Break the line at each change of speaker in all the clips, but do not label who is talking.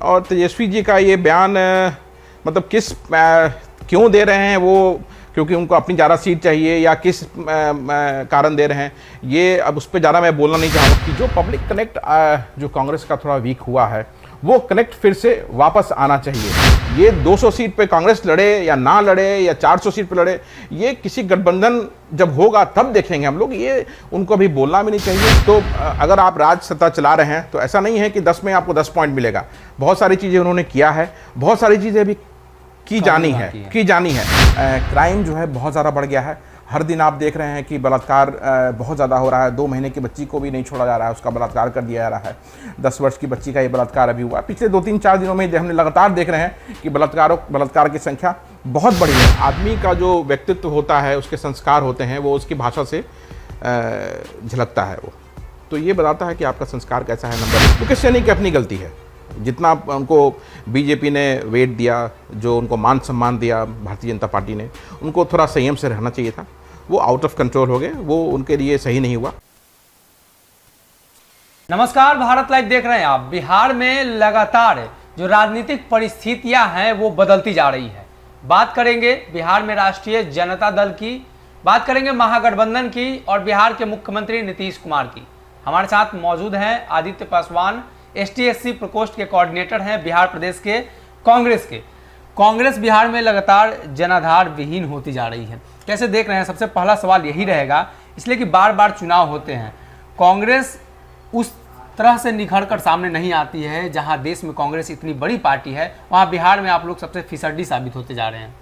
और तेजस्वी जी का ये बयान मतलब क्यों दे रहे हैं वो, क्योंकि उनको अपनी ज़्यादा सीट चाहिए या किस कारण दे रहे हैं, ये अब उस पर ज़्यादा मैं बोलना नहीं चाहूँगा। कि जो पब्लिक कनेक्ट जो कांग्रेस का थोड़ा वीक हुआ है, वो कनेक्ट फिर से वापस आना चाहिए। ये 200 सीट पे कांग्रेस लड़े या ना लड़े या 400 सीट पे लड़े, ये किसी गठबंधन जब होगा तब देखेंगे हम लोग, ये उनको अभी बोलना भी नहीं चाहिए। तो अगर आप राज सत्ता चला रहे हैं तो ऐसा नहीं है कि 10 में आपको 10 पॉइंट मिलेगा। बहुत सारी चीज़ें उन्होंने किया है, बहुत सारी चीज़ें अभी की जानी है। क्राइम जो है बहुत ज़्यादा बढ़ गया है। हर दिन आप देख रहे हैं कि बलात्कार बहुत ज़्यादा हो रहा है। 2 महीने की बच्ची को भी नहीं छोड़ा जा रहा है, उसका बलात्कार कर दिया जा रहा है। 10 वर्ष की बच्ची का ये बलात्कार अभी हुआ। पिछले 2-3-4 दिनों में हमने लगातार देख रहे हैं कि बलात्कार की संख्या बहुत बड़ी है। आदमी का जो व्यक्तित्व होता है, उसके संस्कार होते हैं, वो उसकी भाषा से झलकता है। वो तो ये बताता है कि आपका संस्कार कैसा है। नंबर 1, मुकेश सैनी की अपनी गलती है। जितना उनको बीजेपी ने वेट दिया, जो उनको मान सम्मान दिया भारतीय जनता पार्टी ने, उनको थोड़ा संयम से रहना चाहिए था। वो आउट ऑफ कंट्रोल हो गए, वो उनके लिए सही नहीं हुआ।
नमस्कार, भारत लाइव देख रहे हैं आप। बिहार में लगातार जो राजनीतिक परिस्थितियां हैं वो बदलती जा रही है। बात करेंगे बिहार में राष्ट्रीय जनता दल की, बात करेंगे महागठबंधन की और बिहार के मुख्यमंत्री नीतीश कुमार की। हमारे साथ मौजूद हैं आदित्य पासवान, ST-SC प्रकोष्ठ के कोऑर्डिनेटर हैं बिहार प्रदेश के कांग्रेस के। कांग्रेस बिहार में लगातार जनाधार विहीन होती जा रही है, कैसे देख रहे हैं? सबसे पहला सवाल यही रहेगा, इसलिए कि बार बार चुनाव होते हैं, कांग्रेस उस तरह से निखर कर सामने नहीं आती है। जहां देश में कांग्रेस इतनी बड़ी पार्टी है, वहां बिहार में आप लोग सबसे फिसड्डी साबित होते जा रहे हैं।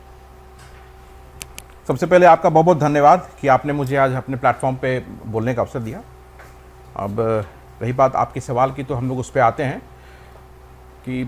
सबसे पहले आपका बहुत बहुत धन्यवाद कि आपने मुझे आज अपने प्लेटफॉर्म पे बोलने का अवसर दिया। अब रही बात आपके सवाल की, तो हम लोग उस पर आते हैं कि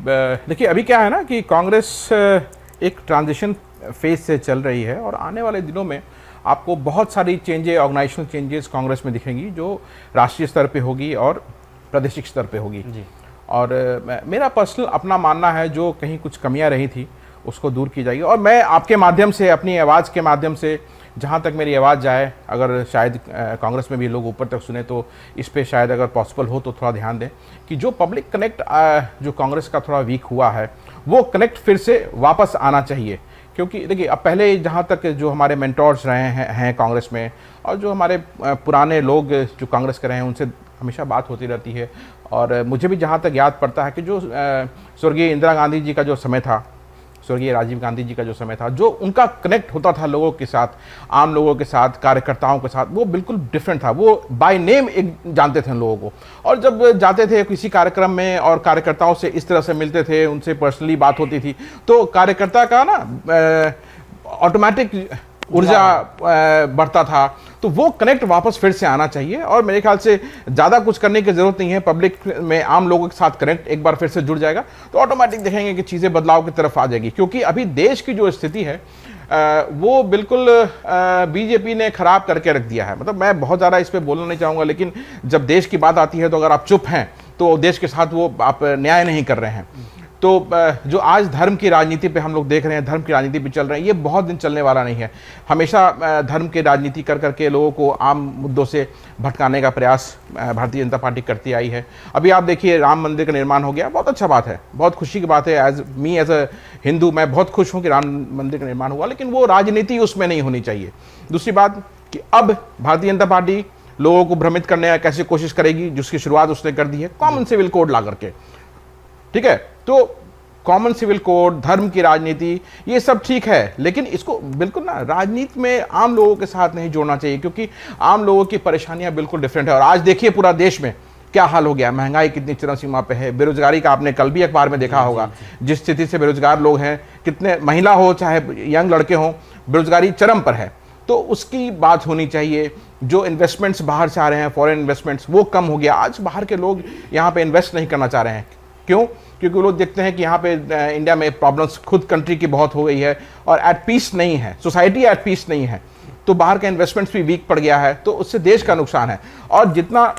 देखिए अभी क्या है ना कि कांग्रेस एक ट्रांजिशन फेज से चल रही है और आने वाले दिनों में आपको बहुत सारी ऑर्गेनाइजेशनल चेंजेस कांग्रेस में दिखेंगी, जो राष्ट्रीय स्तर पे होगी और प्रादेशिक स्तर पे होगी जी। और मेरा पर्सनल अपना मानना है, जो कहीं कुछ कमियां रही थी उसको दूर की जाएगी। और मैं आपके माध्यम से, अपनी आवाज़ के माध्यम से, जहाँ तक मेरी आवाज़ जाए, अगर शायद कांग्रेस में भी लोग ऊपर तक सुने तो इस पे शायद अगर पॉसिबल हो तो थोड़ा ध्यान दें कि जो पब्लिक कनेक्ट जो कांग्रेस का थोड़ा वीक हुआ है, वो कनेक्ट फिर से वापस आना चाहिए। क्योंकि देखिए अब पहले जहाँ तक जो हमारे मेंटोर्स रहे हैं कांग्रेस में, और जो हमारे पुराने लोग जो कांग्रेस के रहे हैं, उनसे हमेशा बात होती रहती है। और मुझे भी जहाँ तक याद पड़ता है कि जो स्वर्गीय इंदिरा गांधी जी का जो समय था, स्वर्गीय राजीव गांधी जी का जो समय था, जो उनका कनेक्ट होता था लोगों के साथ, आम लोगों के साथ, कार्यकर्ताओं के साथ, वो बिल्कुल डिफरेंट था। वो बाय नेम एक जानते थे लोगों को, और जब जाते थे किसी कार्यक्रम में और कार्यकर्ताओं से इस तरह से मिलते थे, उनसे पर्सनली बात होती थी, तो कार्यकर्ता का ना ऑटोमेटिक ऊर्जा बढ़ता था। तो वो कनेक्ट वापस फिर से आना चाहिए। और मेरे ख्याल से ज़्यादा कुछ करने की ज़रूरत नहीं है। पब्लिक में आम लोगों के साथ कनेक्ट एक बार फिर से जुड़ जाएगा तो ऑटोमेटिक देखेंगे कि चीज़ें बदलाव की तरफ आ जाएगी। क्योंकि अभी देश की जो स्थिति है वो बिल्कुल बीजेपी ने ख़राब करके रख दिया है। मतलब मैं बहुत ज़्यादा इस पर बोलना नहीं चाहूँगा, लेकिन जब देश की बात आती है तो अगर आप चुप हैं तो देश के साथ वो आप न्याय नहीं कर रहे हैं। तो जो आज धर्म की राजनीति पे हम लोग देख रहे हैं, धर्म की राजनीति पे चल रहे हैं, ये बहुत दिन चलने वाला नहीं है। हमेशा धर्म की राजनीति कर करके लोगों को आम मुद्दों से भटकाने का प्रयास भारतीय जनता पार्टी करती आई है। अभी आप देखिए राम मंदिर का निर्माण हो गया, बहुत अच्छा बात है, बहुत खुशी की बात है। एज अ हिंदू मैं बहुत खुश हूँ कि राम मंदिर का निर्माण हुआ, लेकिन वो राजनीति उसमें नहीं होनी चाहिए। दूसरी बात कि अब भारतीय जनता पार्टी लोगों को भ्रमित करने का कैसे कोशिश करेगी, जिसकी शुरुआत उसने कर दी है कॉमन सिविल कोड ला करके। ठीक है, तो कॉमन सिविल कोड, धर्म की राजनीति, ये सब ठीक है, लेकिन इसको बिल्कुल ना राजनीति में आम लोगों के साथ नहीं जोड़ना चाहिए, क्योंकि आम लोगों की परेशानियां बिल्कुल डिफरेंट है। और आज देखिए पूरा देश में क्या हाल हो गया, महंगाई कितनी चरम सीमा पे है, बेरोजगारी का आपने कल भी अखबार में देखा होगा, जिस स्थिति से बेरोजगार लोग हैं, कितने महिला हो चाहे यंग लड़के हों, बेरोजगारी चरम पर है। तो उसकी बात होनी चाहिए। जो इन्वेस्टमेंट्स बाहर से आ रहे हैं, फॉरेन इन्वेस्टमेंट्स, वो कम हो गया। आज बाहर के लोग यहाँ पे इन्वेस्ट नहीं करना चाह रहे हैं। क्यों? क्योंकि वो लोग देखते हैं कि यहाँ पे इंडिया में प्रॉब्लम्स खुद कंट्री की बहुत हो गई है और एट पीस नहीं है, सोसाइटी एट पीस नहीं है, तो बाहर का इन्वेस्टमेंट्स भी वीक पड़ गया है, तो उससे देश का नुकसान है। और जितना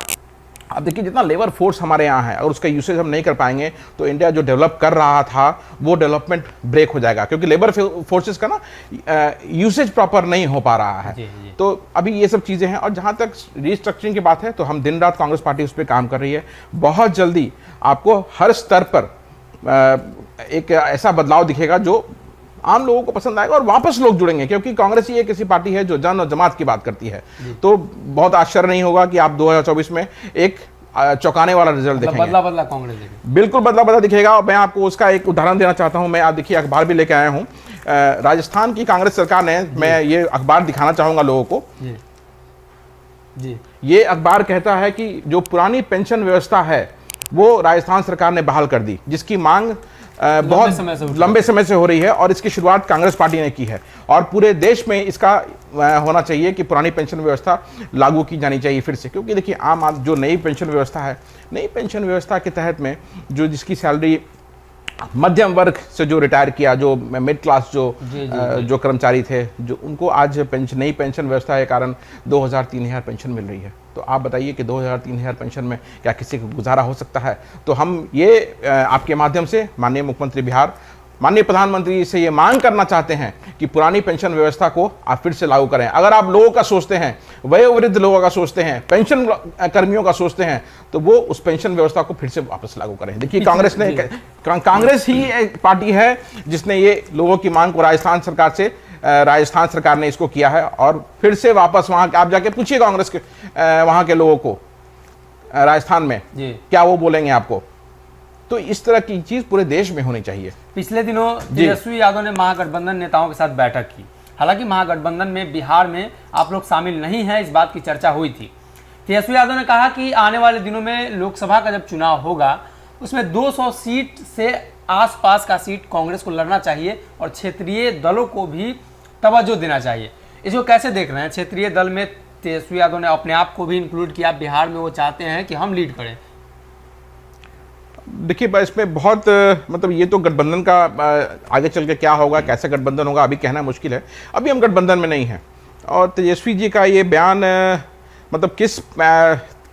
आप देखिए जितना लेबर फोर्स हमारे यहाँ है, अगर उसका यूसेज हम नहीं कर पाएंगे तो इंडिया जो डेवलप कर रहा था वो डेवलपमेंट ब्रेक हो जाएगा, क्योंकि लेबर फोर्सेस का ना यूसेज प्रॉपर नहीं हो पा रहा है। जी। तो अभी ये सब चीज़ें हैं। और जहाँ तक रिस्ट्रक्चरिंग की बात है तो हम दिन रात कांग्रेस पार्टी उस पर काम कर रही है। बहुत जल्दी आपको हर स्तर पर एक ऐसा बदलाव दिखेगा जो आम लोगों को पसंद आएगा और वापस लोग जुड़ेंगे, क्योंकि कांग्रेस ही एक ऐसी पार्टी है जो जन और जमात की बात करती है। तो बहुत आश्चर्य नहीं होगा कि आप 2024 में एक चौंकाने वाला रिजल्ट देखेंगे।
बदला बदला कांग्रेस देखेंगे,
बिल्कुल बदला बदला दिखेगा। और मैं आपको उसका एक उदाहरण देना चाहता हूं। मैं आप देखिए अखबार भी लेके आया हूं। राजस्थान की कांग्रेस सरकार ने, मैं ये अखबार दिखाना चाहूंगा लोगों को
जी।
ये अखबार कहता है कि जो पुरानी पेंशन व्यवस्था है वो राजस्थान सरकार ने बहाल कर दी, जिसकी मांग बहुत लंबे समय से हो रही है और इसकी शुरुआत कांग्रेस पार्टी ने की है और पूरे देश में इसका होना चाहिए कि पुरानी पेंशन व्यवस्था लागू की जानी चाहिए फिर से। क्योंकि देखिए आम आदमी जो नई पेंशन व्यवस्था है, नई पेंशन व्यवस्था के तहत में जो जिसकी सैलरी मध्यम वर्ग से जो रिटायर किया, जो मिड क्लास जो कर्मचारी थे, जो उनको आज नई पेंशन व्यवस्था के कारण 2000-3000 पेंशन मिल रही है। तो आप बताइए कि 2000-3000 पेंशन में क्या किसी को गुजारा हो सकता है? तो हम ये आपके माध्यम से माननीय मुख्यमंत्री बिहार, माननीय प्रधानमंत्री से ये मांग करना चाहते हैं कि पुरानी पेंशन व्यवस्था को आप फिर से लागू करें। अगर आप लोगों का सोचते हैं, वयोवृद्ध लोगों का सोचते हैं, पेंशन कर्मियों का सोचते हैं, तो वो उस पेंशन व्यवस्था को फिर से वापस लागू करें। देखिए कांग्रेस ही एक पार्टी है जिसने ये लोगों की मांग को राजस्थान सरकार ने इसको किया है और फिर से वापस वहां आप जाके पूछिए कांग्रेस के वहां के लोगों को राजस्थान में क्या वो बोलेंगे आपको। तो इस तरह की चीज पूरे देश में होनी चाहिए।
पिछले दिनों तेजस्वी यादव ने महागठबंधन नेताओं के साथ बैठक की। हालांकि महागठबंधन में बिहार में आप लोग शामिल नहीं हैं, इस बात की चर्चा हुई थी। तेजस्वी यादव ने कहा कि आने वाले दिनों में लोकसभा का जब चुनाव होगा उसमें 200 सीट से आसपास का सीट कांग्रेस को लड़ना चाहिए और क्षेत्रीय दलों को भी तवज्जो देना चाहिए। इसको कैसे देख रहे हैं? क्षेत्रीय दल में तेजस्वी यादव ने अपने आप को भी इंक्लूड किया। बिहार में वो चाहते हैं कि हम लीड करें।
देखिए इसमें बहुत मतलब ये तो गठबंधन का आगे चल के क्या होगा, कैसे गठबंधन होगा, अभी कहना मुश्किल है। अभी हम गठबंधन में नहीं हैं और तेजस्वी जी का ये बयान मतलब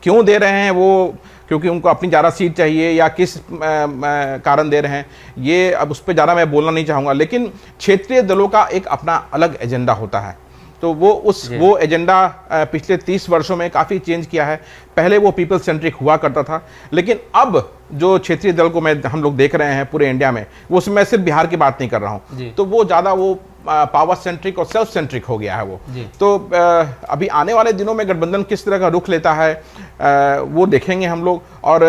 क्यों दे रहे हैं, वो क्योंकि उनको अपनी ज़्यादा सीट चाहिए या किस कारण दे रहे हैं, ये अब उस पर ज़्यादा मैं बोलना नहीं चाहूँगा। लेकिन क्षेत्रीय दलों का एक अपना अलग एजेंडा होता है, तो वो एजेंडा पिछले 30 वर्षों में काफ़ी चेंज किया है। पहले वो पीपल सेंट्रिक हुआ करता था, लेकिन अब जो क्षेत्रीय दल को हम लोग देख रहे हैं पूरे इंडिया में, वो मैं सिर्फ बिहार की बात नहीं कर रहा हूँ, तो वो ज़्यादा वो पावर सेंट्रिक और सेल्फ सेंट्रिक हो गया है वो। तो अभी आने वाले दिनों में गठबंधन किस तरह का रुख लेता है वो देखेंगे हम लोग। और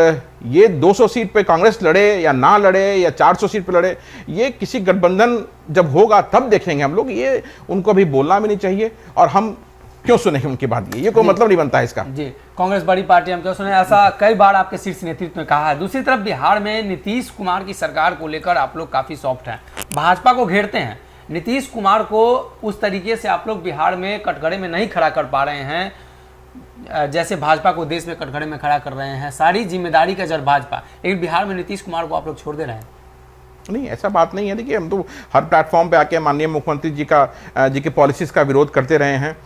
ये 200 सीट पे कांग्रेस लड़े या ना लड़े या 400 सीट पे लड़े, ये किसी गठबंधन जब होगा तब देखेंगे हम लोग। ये उनको अभी बोलना भी नहीं चाहिए और हम क्यों सुनेंगे उनकी बात, ये कोई मतलब नहीं बनता है इसका।
जी, कांग्रेस बड़ी पार्टी, हम क्यों सुने, ऐसा कई बार आपके शीर्ष नेतृत्व ने कहा है। दूसरी तरफ बिहार में नीतीश कुमार की सरकार को लेकर आप लोग काफी सॉफ्ट हैं, भाजपा को घेरते हैं। नीतीश कुमार को उस तरीके से आप लोग बिहार में कटघरे में नहीं खड़ा कर पा रहे हैं जैसे भाजपा को देश में कटघरे में खड़ा कर रहे हैं। सारी जिम्मेदारी का जड़ भाजपा, लेकिन बिहार में नीतीश कुमार को आप लोग छोड़ दे रहे हैं।
नहीं, ऐसा बात नहीं है। देखिए हम तो हर प्लेटफॉर्म पे आके माननीय मुख्यमंत्री जी के पॉलिसीज़ का विरोध करते रहे हैं,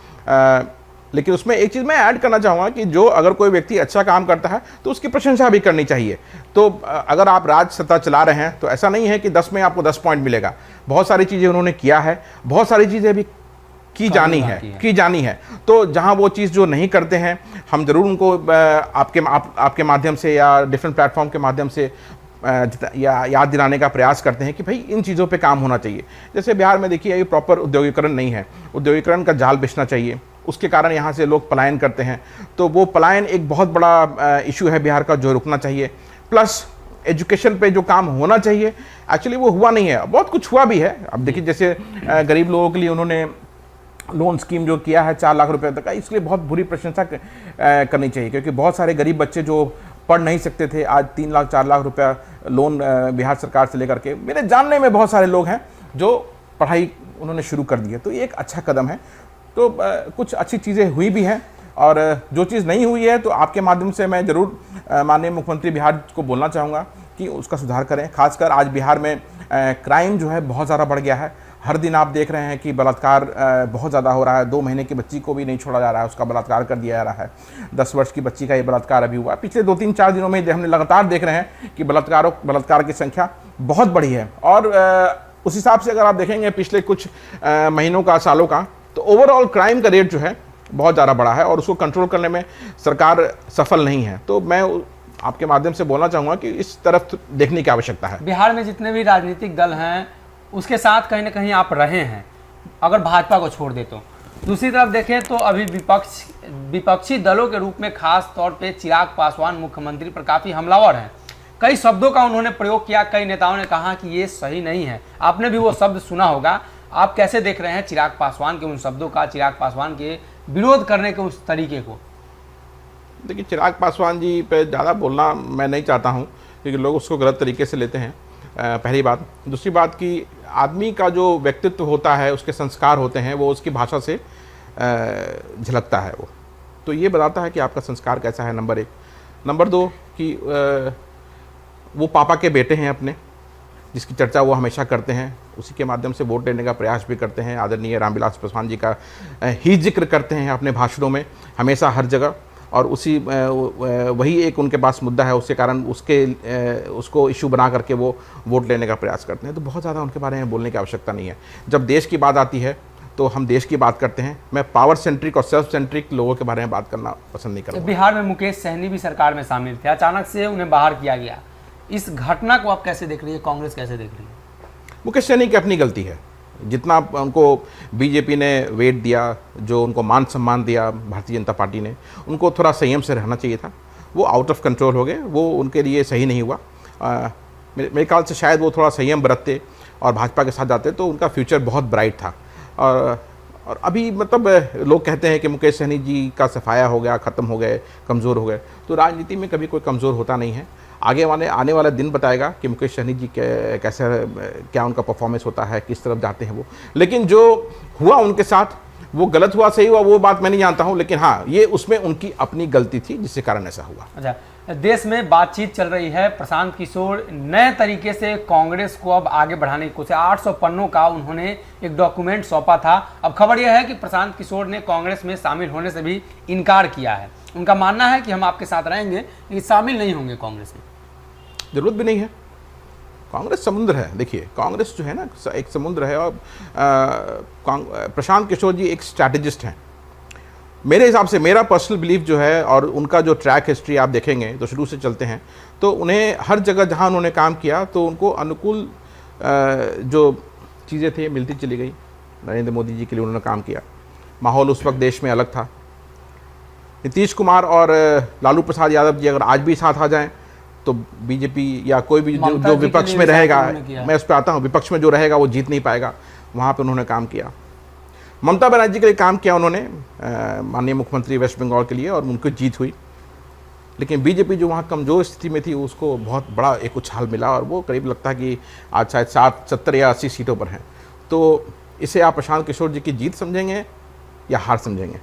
लेकिन उसमें एक चीज़ मैं ऐड करना चाहूँगा कि जो अगर कोई व्यक्ति अच्छा काम करता है तो उसकी प्रशंसा भी करनी चाहिए। तो अगर आप राज सत्ता चला रहे हैं तो ऐसा नहीं है कि 10 में आपको 10 पॉइंट मिलेगा। बहुत सारी चीज़ें उन्होंने किया है, बहुत सारी चीज़ें भी की जानी है। तो जहाँ वो चीज़ जो नहीं करते हैं, हम ज़रूर उनको आपके माध्यम से या डिफरेंट प्लेटफॉर्म के माध्यम से या याद दिलाने का प्रयास करते हैं कि भाई इन चीज़ों पे काम होना चाहिए। जैसे बिहार में देखिए ये प्रॉपर उद्योगीकरण नहीं है, उद्योगीकरण का जाल बिछना चाहिए, उसके कारण यहाँ से लोग पलायन करते हैं। तो वो पलायन एक बहुत बड़ा इशू है बिहार का, जो रुकना चाहिए। प्लस एजुकेशन पे जो काम होना चाहिए, एक्चुअली वो हुआ नहीं है, बहुत कुछ हुआ भी है। अब देखिए जैसे गरीब लोगों के लिए उन्होंने लोन स्कीम जो किया है 4 लाख रुपए तक का, इसके लिए बहुत बुरी प्रशंसा करनी चाहिए, क्योंकि बहुत सारे गरीब बच्चे जो पढ़ नहीं सकते थे, आज 3 लाख 4 लाख रुपया लोन बिहार सरकार से लेकर के, मेरे जानने में बहुत सारे लोग हैं जो पढ़ाई उन्होंने शुरू कर दी है। तो ये एक अच्छा कदम है। तो कुछ अच्छी चीज़ें हुई भी हैं और जो चीज़ नहीं हुई है तो आपके माध्यम से मैं ज़रूर माननीय मुख्यमंत्री बिहार को बोलना चाहूँगा कि उसका सुधार करें। खासकर आज बिहार में क्राइम जो है बहुत ज़्यादा बढ़ गया है। हर दिन आप देख रहे हैं कि बलात्कार बहुत ज़्यादा हो रहा है। 2 महीने की बच्ची को भी नहीं छोड़ा जा रहा है, उसका बलात्कार कर दिया जा रहा है। 10 वर्ष की बच्ची का ये बलात्कार अभी हुआ। पिछले 2-3-4 दिनों में हमने लगातार देख रहे हैं कि बलात्कार की संख्या बहुत बढ़ी है। और उस हिसाब से अगर आप देखेंगे पिछले कुछ महीनों का, सालों का, तो ओवरऑल क्राइम का रेट जो है बहुत ज़्यादा बढ़ा है और उसको कंट्रोल करने में सरकार सफल नहीं है। तो मैं आपके माध्यम से बोलना चाहूँगा कि इस तरफ देखने की आवश्यकता है।
बिहार में जितने भी राजनीतिक दल हैं उसके साथ कहीं ना कहीं आप रहे हैं, अगर भाजपा को छोड़ दे तो। दूसरी तरफ देखें तो अभी विपक्षी दलों के रूप में खास तौर पे चिराग पासवान मुख्यमंत्री पर काफ़ी हमलावर हैं। कई शब्दों का उन्होंने प्रयोग किया, कई नेताओं ने कहा कि ये सही नहीं है, आपने भी वो शब्द सुना होगा। आप कैसे देख रहे हैं चिराग पासवान के उन शब्दों का, चिराग पासवान के विरोध करने के उस तरीके को?
देखिए, चिराग पासवान जी पे ज़्यादा बोलना मैं नहीं चाहता हूँ क्योंकि लोग उसको गलत तरीके से लेते हैं, पहली बात। दूसरी बात कि आदमी का जो व्यक्तित्व होता है, उसके संस्कार होते हैं, वो उसकी भाषा से झलकता है। वो तो ये बताता है कि आपका संस्कार कैसा है, नंबर एक। नंबर दो कि वो पापा के बेटे हैं अपने, जिसकी चर्चा वो हमेशा करते हैं, उसी के माध्यम से वोट लेने का प्रयास भी करते हैं। आदरणीय रामविलास पासवान जी का ही जिक्र करते हैं अपने भाषणों में हमेशा, हर जगह, और उसी वही एक उनके पास मुद्दा है, उसके कारण उसको इशू बना करके वो वोट लेने का प्रयास करते हैं। तो बहुत ज़्यादा उनके बारे में बोलने की आवश्यकता नहीं है। जब देश की बात आती है तो हम देश की बात करते हैं। मैं पावर सेंट्रिक और सेल्फ सेंट्रिक लोगों के बारे में बात करना पसंद नहीं करता।
बिहार में मुकेश सहनी भी सरकार में शामिल थे, अचानक से उन्हें बाहर किया गया। इस घटना को आप कैसे देख रही है, कांग्रेस कैसे देख रही है?
मुकेश सहनी की अपनी गलती है। जितना उनको बीजेपी ने वेट दिया, जो उनको मान सम्मान दिया भारतीय जनता पार्टी ने, उनको थोड़ा संयम से रहना चाहिए था। वो आउट ऑफ कंट्रोल हो गए, वो उनके लिए सही नहीं हुआ। मेरे ख्याल से शायद वो थोड़ा संयम बरतते और भाजपा के साथ जाते तो उनका फ्यूचर बहुत ब्राइट था। और अभी मतलब लोग कहते हैं कि मुकेश सहनी जी का सफाया हो गया, ख़त्म हो गए, कमज़ोर हो गए। तो राजनीति में कभी कोई कमज़ोर होता नहीं है। आने वाला दिन बताएगा कि मुकेश सहनी जी कैसे, क्या उनका परफॉर्मेंस होता है, किस तरफ जाते हैं वो। लेकिन जो हुआ उनके साथ, वो गलत हुआ सही हुआ वो बात मैं नहीं जानता हूँ, लेकिन हाँ, ये उसमें उनकी अपनी गलती थी जिसके कारण ऐसा हुआ।
अच्छा, देश में बातचीत चल रही है। प्रशांत किशोर नए तरीके से कांग्रेस को अब आगे बढ़ाने की कोशिश, 800 पन्नों का उन्होंने एक डॉक्यूमेंट सौंपा था। अब खबर यह है कि प्रशांत किशोर ने कांग्रेस में शामिल होने से भी इनकार किया है। उनका मानना है कि हम आपके साथ रहेंगे लेकिन शामिल नहीं होंगे कांग्रेस में।
जरूरत भी नहीं है। कांग्रेस समुद्र है। देखिए, कांग्रेस जो है ना, एक समुद्र है। और प्रशांत किशोर जी एक स्ट्रैटेजिस्ट हैं मेरे हिसाब से। मेरा पर्सनल बिलीफ जो है, और उनका जो ट्रैक हिस्ट्री आप देखेंगे तो शुरू से चलते हैं, तो उन्हें हर जगह जहां उन्होंने काम किया तो उनको अनुकूल जो चीज़ें थी मिलती चली गई। नरेंद्र मोदी जी के लिए उन्होंने काम किया। माहौल उस वक्त देश में अलग था। नीतीश कुमार और लालू प्रसाद यादव जी अगर आज भी साथ आ जाएं तो बीजेपी या कोई भी जो विपक्ष में रहेगा, मैं उस पर आता हूँ, विपक्ष में जो रहेगा वो जीत नहीं पाएगा। वहाँ पे उन्होंने काम किया। ममता बनर्जी के लिए काम किया उन्होंने, माननीय मुख्यमंत्री वेस्ट बंगाल के लिए, और उनको जीत हुई। लेकिन बीजेपी जो वहाँ कमज़ोर स्थिति में थी, उसको बहुत बड़ा एक उछाल मिला, और वो करीब लगता है कि आज शायद 70 या 80 सीटों पर हैं। तो इसे आप प्रशांत किशोर जी की जीत समझेंगे या हार समझेंगे?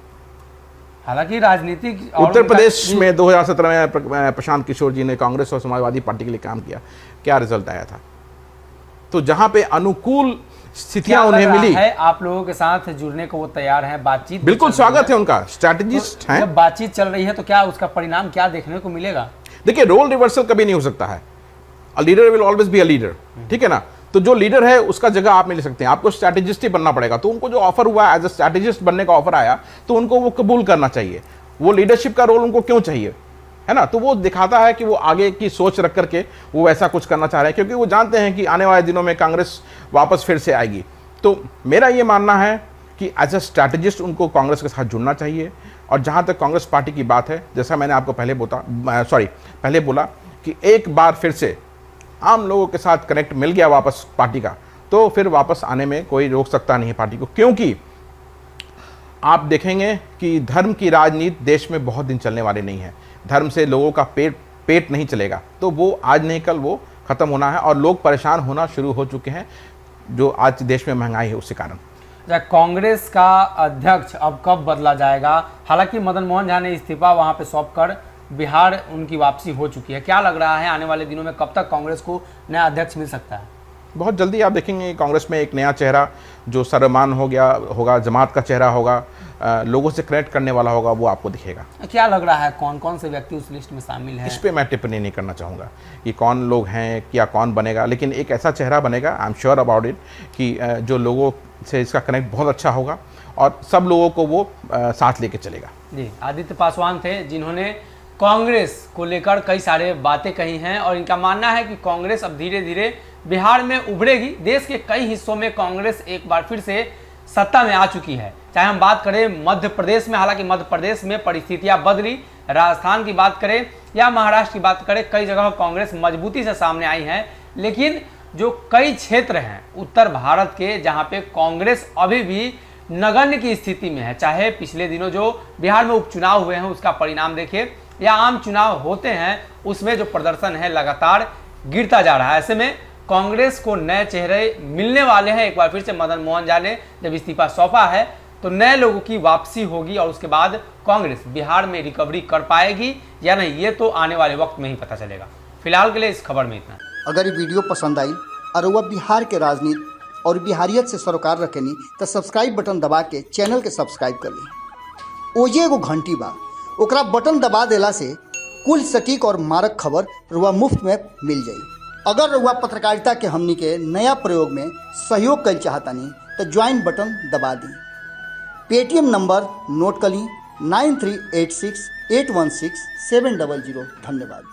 हालांकि राजनीतिक
उत्तर प्रदेश में 2017 में प्रशांत किशोर जी ने कांग्रेस और समाजवादी पार्टी के लिए काम किया, क्या रिजल्ट आया था? तो जहां पे अनुकूल स्थितियां उन्हें मिली
है, आप लोगों के साथ जुड़ने को वो तैयार हैं, बातचीत
बिल्कुल स्वागत है उनका, स्ट्रैटेजिस्ट हैं।
जब बातचीत चल रही है तो क्या उसका परिणाम क्या देखने को मिलेगा?
देखिए, रोल रिवर्सल कभी नहीं हो सकता है। A leader will always be a leader, ठीक है ना? तो जो लीडर है उसका जगह आप नहीं ले सकते हैं, आपको स्ट्रैटेजिस्ट ही बनना पड़ेगा। तो उनको जो ऑफर हुआ एज अ स्ट्रैटेजिस्ट बनने का ऑफर आया, तो उनको वो कबूल करना चाहिए। वो लीडरशिप का रोल उनको क्यों चाहिए, है ना? तो वो दिखाता है कि वो आगे की सोच रख करके वो ऐसा कुछ करना चाह रहे हैं, क्योंकि वो जानते हैं कि आने वाले दिनों में कांग्रेस वापस फिर से आएगी। तो मेरा ये मानना है कि एज अ स्ट्रैटेजिस्ट उनको कांग्रेस के साथ जुड़ना चाहिए। और जहाँ तक कांग्रेस पार्टी की बात है, जैसा मैंने आपको पहले बोला कि एक बार फिर से आम लोगों के साथ कनेक्ट मिल गया वापस पार्टी का, तो फिर वापस आने में कोई रोक सकता नहीं है पार्टी को। क्योंकि आप देखेंगे कि धर्म की राजनीति देश में बहुत दिन चलने वाली नहीं है। धर्म से लोगों का पेट नहीं चलेगा। तो वो आज नहीं कल वो खत्म होना है, और लोग परेशान होना शुरू हो चुके हैं, जो आज देश में महंगाई है उसके कारण।
कांग्रेस का अध्यक्ष अब कब बदला जाएगा? हालांकि मदन मोहन झा ने इस्तीफा वहां पे सौंप कर बिहार उनकी वापसी हो चुकी है। क्या लग रहा है आने वाले दिनों में कब तक कांग्रेस को नया अध्यक्ष मिल सकता है?
बहुत जल्दी आप देखेंगे कांग्रेस में एक नया चेहरा जो सर्वमान होगा, जमात का चेहरा होगा, लोगों से कनेक्ट करने वाला होगा, वो आपको दिखेगा।
क्या लग रहा है कौन कौन से व्यक्ति उस लिस्ट में शामिल हैं?
इस पे मैं टिप्पणी नहीं करना चाहूँगा कि कौन लोग हैं या कौन बनेगा, लेकिन एक ऐसा चेहरा बनेगा, I am sure about it, कि जो लोगों से इसका कनेक्ट बहुत अच्छा होगा और सब लोगों को वो साथ लेके चलेगा।
जी, आदित्य पासवान थे जिन्होंने कांग्रेस को लेकर कई सारे बातें कही हैं और इनका मानना है कि कांग्रेस अब धीरे धीरे बिहार में उभरेगी। देश के कई हिस्सों में कांग्रेस एक बार फिर से सत्ता में आ चुकी है। चाहे हम बात करें मध्य प्रदेश में, हालांकि मध्य प्रदेश में परिस्थितियां बदली, राजस्थान की बात करें या महाराष्ट्र की बात करें, कई जगह कांग्रेस मजबूती से सामने आई है। लेकिन जो कई क्षेत्र हैं उत्तर भारत के जहां पे कांग्रेस अभी भी नगण्य की स्थिति में है, चाहे पिछले दिनों जो बिहार में उपचुनाव हुए हैं उसका परिणाम देखिए या आम चुनाव होते हैं उसमें जो प्रदर्शन है लगातार गिरता जा रहा है। ऐसे में कांग्रेस को नए चेहरे मिलने वाले हैं। एक बार फिर से मदन मोहन झा ने जब इस्तीफा सौंपा है तो नए लोगों की वापसी होगी और उसके बाद कांग्रेस बिहार में रिकवरी कर पाएगी या नहीं, ये तो आने वाले वक्त में ही पता चलेगा। फिलहाल के लिए इस खबर में इतना।
अगर ये वीडियो पसंद आई और वह बिहार के राजनीति और बिहारियत से सरोकार रखेनी तो सब्सक्राइब बटन दबा के चैनल के सब्सक्राइब कर ली। ओजे एगो घंटी बा, ओकरा बटन दबा देला से कुल सटीक और मारक खबर रुआ मुफ्त में मिल जाई। अगर रुआ पत्रकारिता के हमनी के नया प्रयोग में सहयोग कर चाहतानी तो ज्वाइन बटन दबा दी। पेटीएम नंबर नोट कर ली 9386816700। धन्यवाद।